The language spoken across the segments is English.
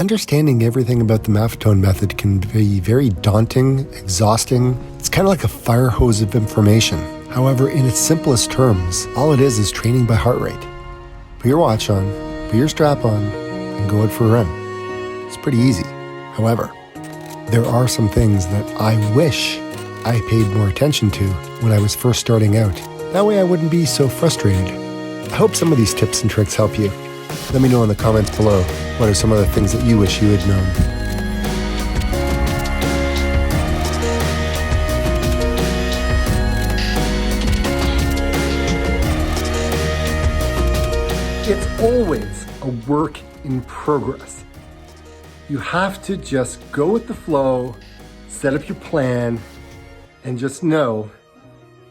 Understanding everything about the Maffetone method can be very daunting, exhausting. It's kind of like a fire hose of information. However, in its simplest terms, all it is training by heart rate. Put your watch on, put your strap on, and go out for a run. It's pretty easy. However, there are some things that I wish I paid more attention to when I was first starting out. That way I wouldn't be so frustrated. I hope some of these tips and tricks help you. Let me know in the comments below, what are some of the things that you wish you had known? It's always a work in progress. You have to just go with the flow, set up your plan, and just know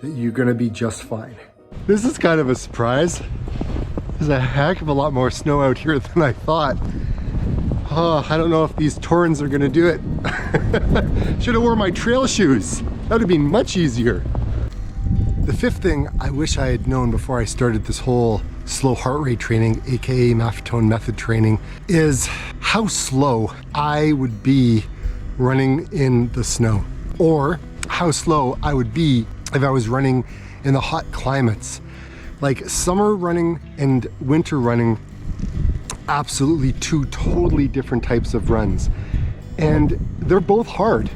that you're gonna be just fine. This is kind of a surprise. There's a heck of a lot more snow out here than I thought. Oh, I don't know if these Torrens are gonna do it. Should have worn my trail shoes. That would have been much easier. The fifth thing I wish I had known before I started this whole slow heart rate training, aka Maffetone Method Training, is how slow I would be running in the snow. Or how slow I would be if I was running in the hot climates. Like summer running and winter running, absolutely two totally different types of runs. And they're both hard.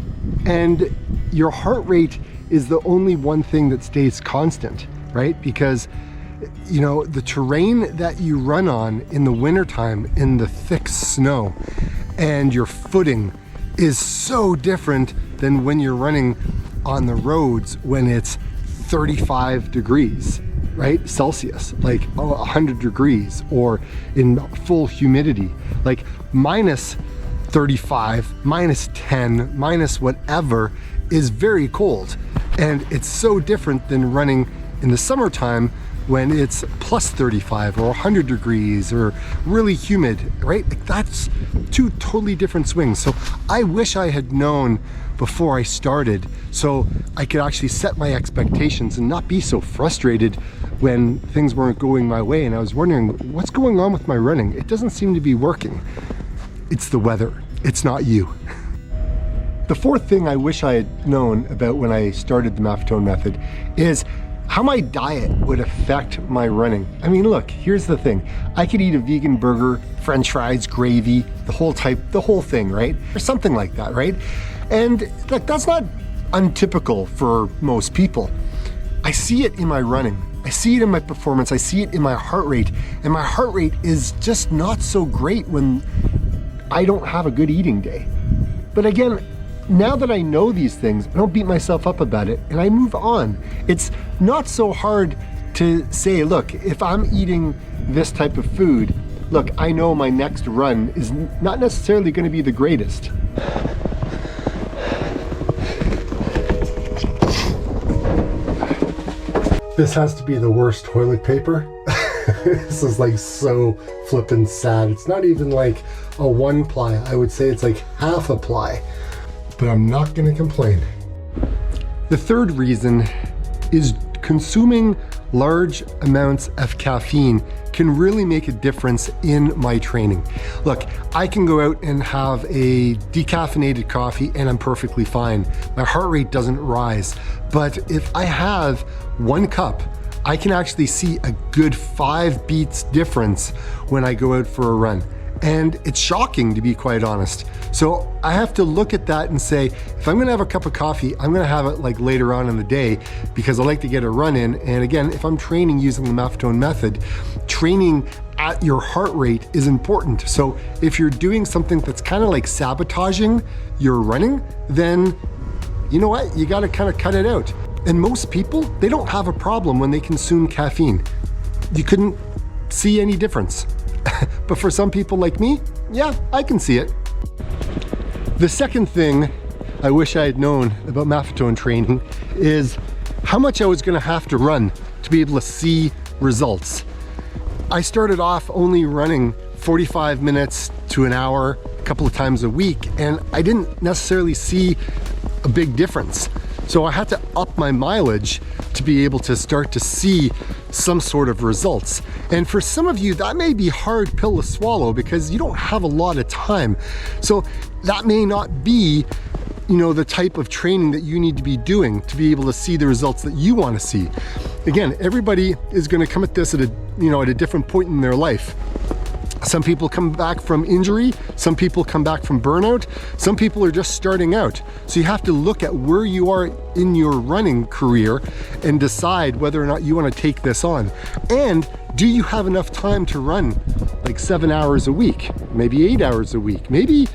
And your heart rate is the only one thing that stays constant, right? Because, you know, the terrain that you run on in the wintertime in the thick snow and your footing is so different than when you're running on the roads when it's 35 degrees. Right? Celsius, like 100 degrees, or in full humidity, like minus 35, minus 10, minus whatever is very cold. And it's so different than running in the summertime when it's plus 35 or 100 degrees or really humid, right? Like that's two totally different swings. So I wish I had known before I started so I could actually set my expectations and not be so frustrated when things weren't going my way and I was wondering what's going on with my running. It doesn't seem to be working. It's the weather, it's not you. The fourth thing I wish I had known about when I started the Maffetone method is how my diet would affect my running. I mean, look, here's the thing. I could eat a vegan burger, French fries, gravy, the whole thing, right? Or something like that, right? And like, that's not untypical for most people. I see it in my running. I see it in my performance. I see it in my heart rate. And my heart rate is just not so great when I don't have a good eating day. But again, now that I know these things, I don't beat myself up about it and I move on. It's not so hard to say, look, if I'm eating this type of food, look, I know my next run is not necessarily going to be the greatest. This has to be the worst toilet paper. This is like so flippin' sad. It's not even like a 1 ply. I would say it's like half a ply. But I'm not gonna complain. The third reason is consuming large amounts of caffeine can really make a difference in my training. Look, I can go out and have a decaffeinated coffee and I'm perfectly fine. My heart rate doesn't rise. But if I have 1 cup, I can actually see a good 5 beats difference when I go out for a run. And it's shocking, to be quite honest. So I have to look at that and say, if I'm gonna have a cup of coffee, I'm gonna have it like later on in the day because I like to get a run in. And again, if I'm training using the Maffetone method, training at your heart rate is important. So if you're doing something that's kind of like sabotaging your running, then you know what? You gotta kind of cut it out. And most people, they don't have a problem when they consume caffeine. You couldn't see any difference. But for some people like me, yeah, I can see it. The second thing I wish I had known about Maffetone training is how much I was gonna have to run to be able to see results. I started off only running 45 minutes to an hour a couple of times a week, and I didn't necessarily see a big difference. So I had to up my mileage to be able to start to see some sort of results. And for some of you, that may be a hard pill to swallow because you don't have a lot of time. So that may not be, you know, the type of training that you need to be doing to be able to see the results that you want to see. Again, everybody is going to come at this at a different point in their life. Some people come back from injury, some people come back from burnout, some people are just starting out. So you have to look at where you are in your running career and decide whether or not you want to take this on. And do you have enough time to run like 7 hours a week, maybe 8 hours a week, maybe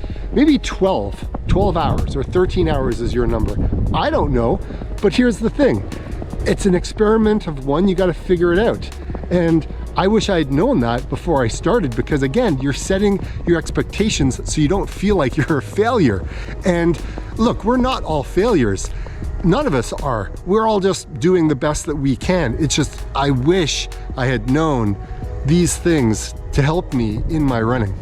12 hours or 13 hours is your number. I don't know, but here's the thing. It's an experiment of one, you got to figure it out. And I wish I had known that before I started, because again, you're setting your expectations so you don't feel like you're a failure. And look, we're not all failures. None of us are. We're all just doing the best that we can. It's just, I wish I had known these things to help me in my running.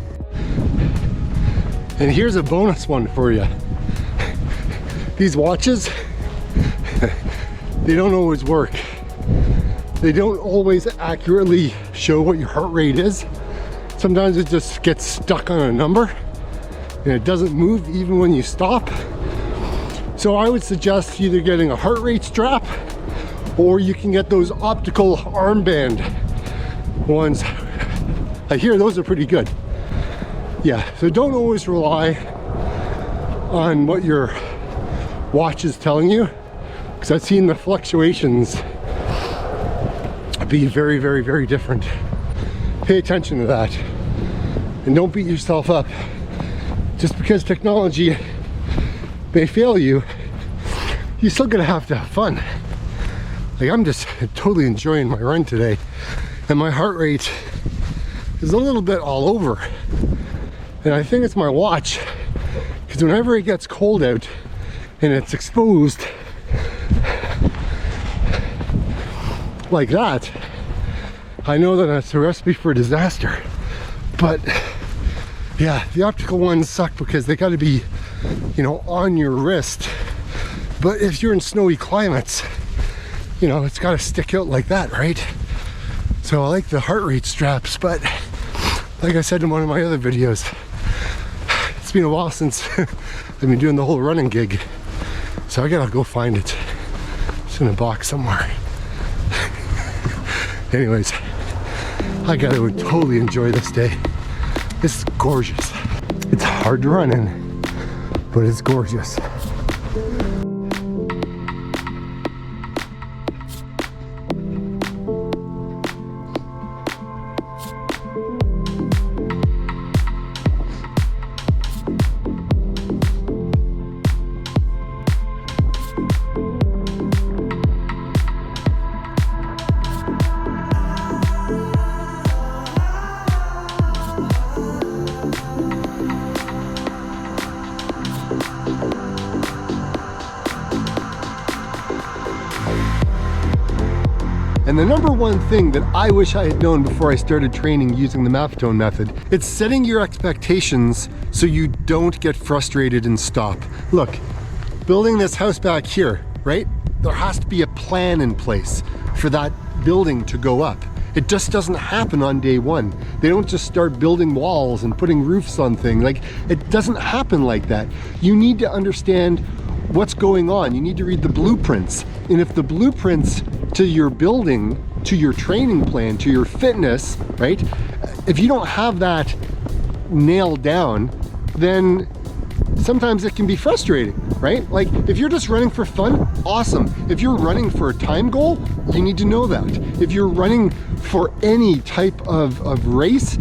And here's a bonus one for you. These watches, they don't always work. They don't always accurately show what your heart rate is. Sometimes it just gets stuck on a number and it doesn't move even when you stop. So I would suggest either getting a heart rate strap, or you can get those optical armband ones. I hear those are pretty good. Yeah, so don't always rely on what your watch is telling you, because I've seen the fluctuations be very, very, very different. Pay attention to that and don't beat yourself up. Just because technology may fail you, you're still gonna have to have fun. Like, I'm just totally enjoying my run today, and my heart rate is a little bit all over. And I think it's my watch, because whenever it gets cold out and it's exposed like that, I know that it's a recipe for disaster. But yeah, the optical ones suck because they got to be, you know, on your wrist. But if you're in snowy climates, you know, it's got to stick out like that, right? So I like the heart rate straps, but like I said in one of my other videos, it's been a while since I've been doing the whole running gig. So I gotta go find it. It's in a box somewhere. Anyways, I gotta totally enjoy this day. This is gorgeous. It's hard to run in, but it's gorgeous. And the number one thing that I wish I had known before I started training using the Maffetone method, it's setting your expectations so you don't get frustrated and stop. Look, building this house back here, right? There has to be a plan in place for that building to go up. It just doesn't happen on day one. They don't just start building walls and putting roofs on things. Like, it doesn't happen like that. You need to understand what's going on. You need to read the blueprints. And if the blueprints to your building, to your training plan, to your fitness, right? If you don't have that nailed down, then sometimes it can be frustrating, right? Like, if you're just running for fun, awesome. If you're running for a time goal, you need to know that. If you're running for any type of race,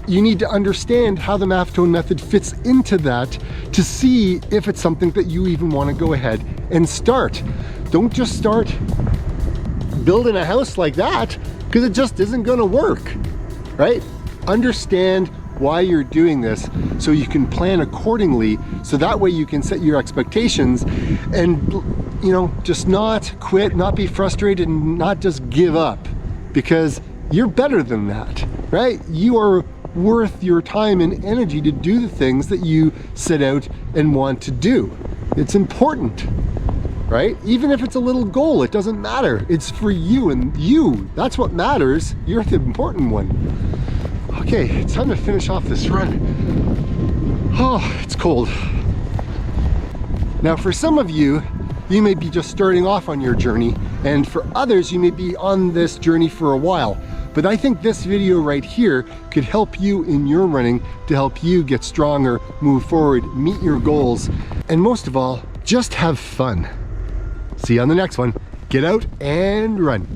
you need to understand how the Maffetone method fits into that to see if it's something that you even want to go ahead and start. Don't just start building a house like that, because it just isn't going to work, right? Understand why you're doing this so you can plan accordingly, so that way you can set your expectations and, you know, just not quit, not be frustrated, and not just give up, because you're better than that, right? You are worth your time and energy to do the things that you set out and want to do. It's important. right? Even if it's a little goal, it doesn't matter. It's for you, and you, that's what matters. You're the important one. Okay, it's time to finish off this run. Oh, it's cold. Now for some of you, you may be just starting off on your journey, and for others, you may be on this journey for a while. But I think this video right here could help you in your running to help you get stronger, move forward, meet your goals, and most of all, just have fun. See you on the next one. Get out and run.